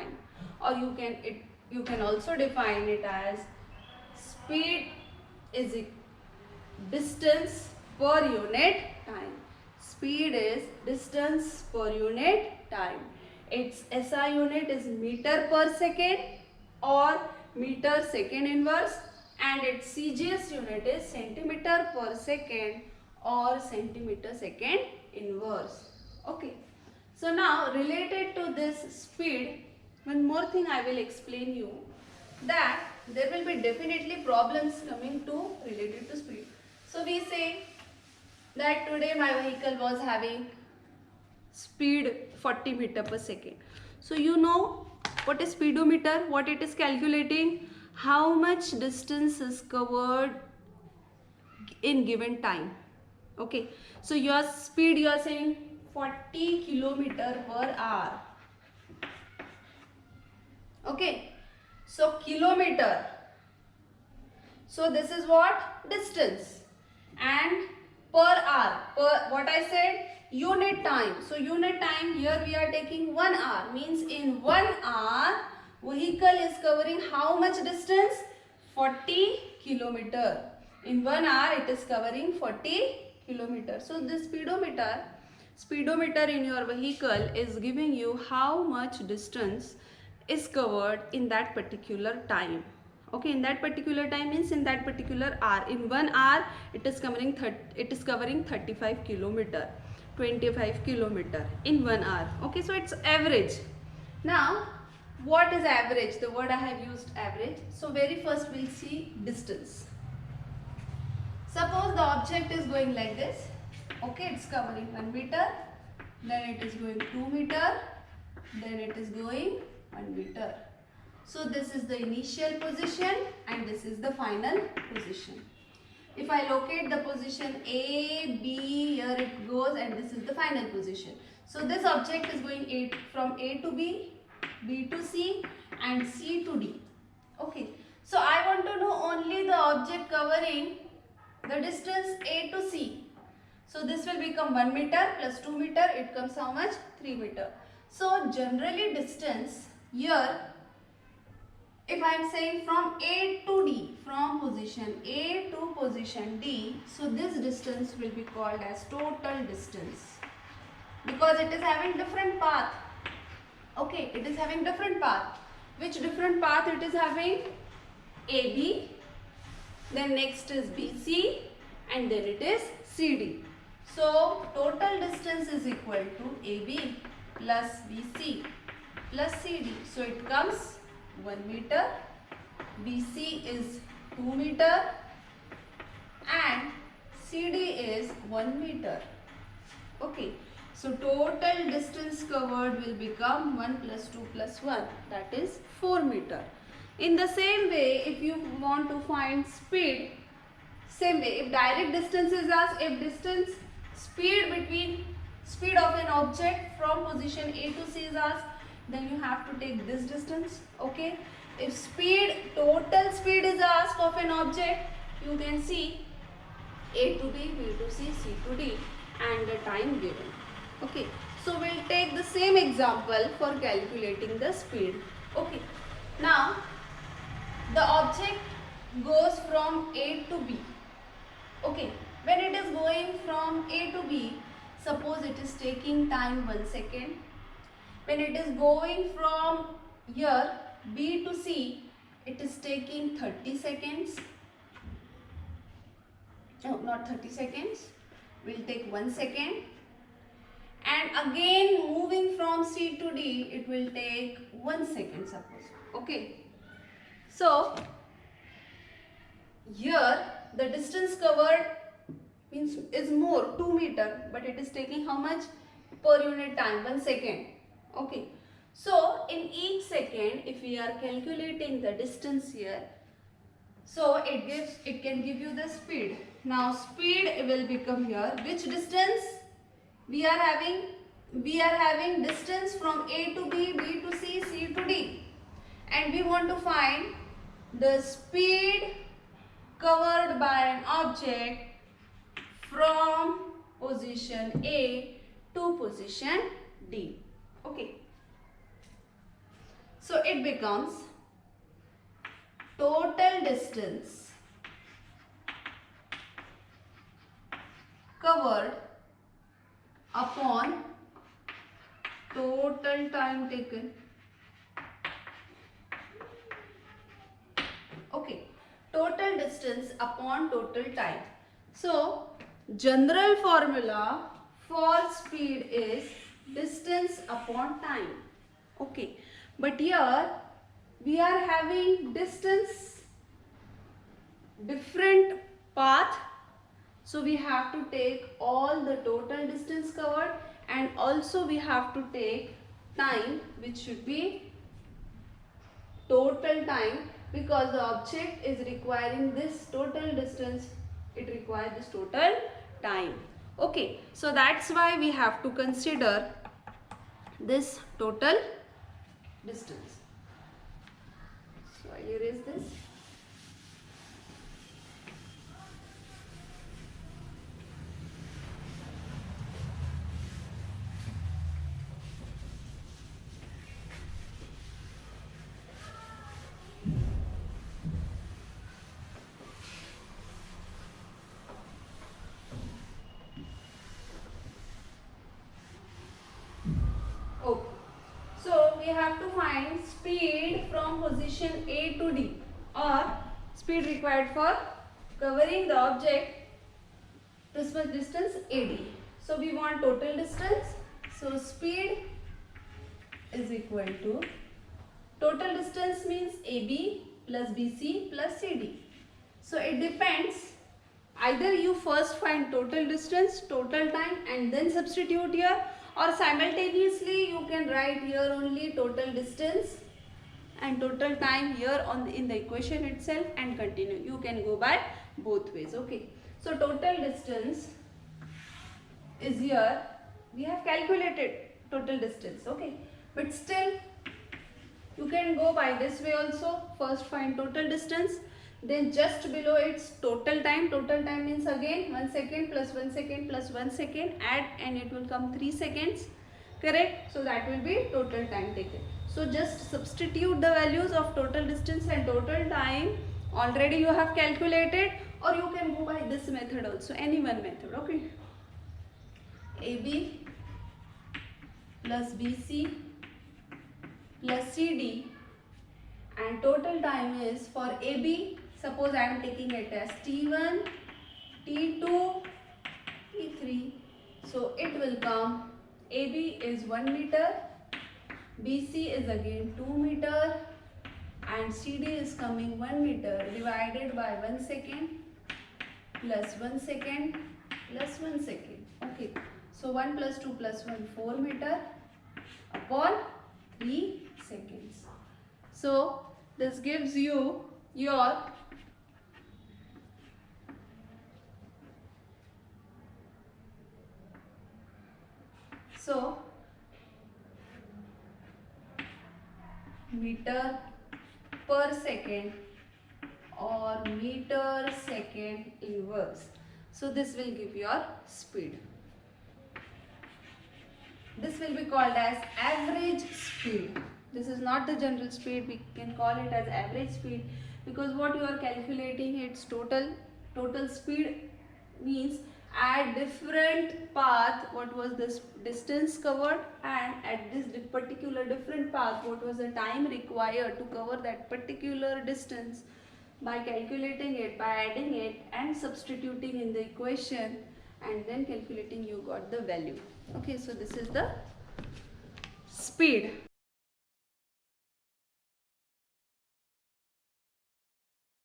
time, or you can also define it as speed is distance per unit time. Speed is distance per unit time. Its SI unit is meter per second or meter second inverse, and its CGS unit is centimeter per second or centimeter second inverse. Okay. So now related to this speed, one more thing I will explain you, that there will be definitely problems coming to related to speed. So we say that today my vehicle was having speed 40 meter per second. So you know what is speedometer, what it is calculating, how much distance is covered in given time. Okay, so your speed you are saying 40 kilometer per hour. Okay, so kilometer, so this is what distance, and per hour, per what I said, unit time. So unit time, here we are taking 1 hour, means in 1 hour vehicle is covering how much distance? 40 kilometer. In 1 hour it is covering 40 kilometer. So this speedometer in your vehicle is giving you how much distance is covered in that particular time. Okay, in that particular time means in that particular hour. In 1 hour it is covering 35 kilometer, 25 kilometer in 1 hour. Okay, so it's average. Now what is average? The word I have used average. So very first we'll see distance. Suppose the object is going like this. Okay, it's covering 1 meter, then it is going 2 meter, then it is going 1 meter. So this is the initial position and this is the final position. If I locate the position A, B, here it goes, and this is the final position. So this object is going from A to B, B to C, and C to D. Okay. So I want to know only the object covering the distance A to C. So this will become 1 meter plus 2 meter. It comes how much? 3 meter. So generally distance here, if I am saying from A to D, from position A to position D, so this distance will be called as total distance, because it is having different path. Okay, it is having different path. Which different path it is having? AB, then next is BC, and then it is CD. So total distance is equal to AB plus BC plus CD. So it comes 1 meter, BC is 2 meter, and CD is 1 meter. Okay, so total distance covered will become 1 plus 2 plus 1, that is 4 meter. In the same way, if you want to find speed, same way, if direct distance is asked, if distance, speed of an object from position A to C is asked, then you have to take this distance. Okay, if total speed is asked of an object, you can see A to B, B to C, C to D, and the time given. Okay, so we'll take the same example for calculating the speed. Okay, now the object goes from A to B. Okay, when it is going from A to B, suppose it is taking time 1 second. When it is going from here B to C, it is taking 30 seconds. No, not 30 seconds. We'll take 1 second. And again moving from C to D, it will take 1 second suppose. Okay. So here the distance covered means is more, 2 meter, but it is taking how much per unit time? 1 second. Okay, so in each second, if we are calculating the distance here, so it can give you the speed. Now speed will become here. Which distance we are having? We are having distance from A to B, B to C, C to D, and we want to find the speed covered by an object from position A to position D. Okay. So it becomes total distance covered upon total time taken. Okay, total distance upon total time. So general formula for speed is distance upon time. Okay, but here we are having distance, different path, so we have to take all the total distance covered, and also we have to take time, which should be total time, because the object is requiring this total distance, it requires this total time. Okay, so that's why we have to consider this total distance. So I erase this. Okay. So we have to find speed from position A to D, or speed required for covering the object this much distance AD. So we want total distance. So speed is equal to total distance means AB plus BC plus CD. So it depends. Either you first find total distance, total time, and then substitute here, or simultaneously you can write here only total distance and total time here in the equation itself and continue. You can go by both ways. Okay. So total distance is here. We have calculated total distance. Okay. But still you can go by this way also. First find total distance, then just below its total time. Total time means again 1 second plus 1 second plus 1 second, add and it will come 3 seconds. Correct? So that will be total time taken. So just substitute the values of total distance and total time. Already you have calculated, or you can go by this method also, any one method. Okay. AB plus BC plus CD, and total time is for AB, suppose I am taking it as T1, T2, T3. So it will come, AB is 1 meter, BC is again 2 meter, and CD is coming 1 meter divided by 1 second plus 1 second plus 1 second. Okay. So 1 plus 2 plus 1, 4 meter upon 3 seconds. So this gives you your meter per second or meter second inverse. So this will give your speed. This will be called as average speed. This is not the general speed. We can call it as average speed, because what you are calculating, its total speed means at different path what was this distance covered, and at this particular different path what was the time required to cover that particular distance. By calculating it, by adding it and substituting in the equation and then calculating, you got the value. Okay, so this is the speed.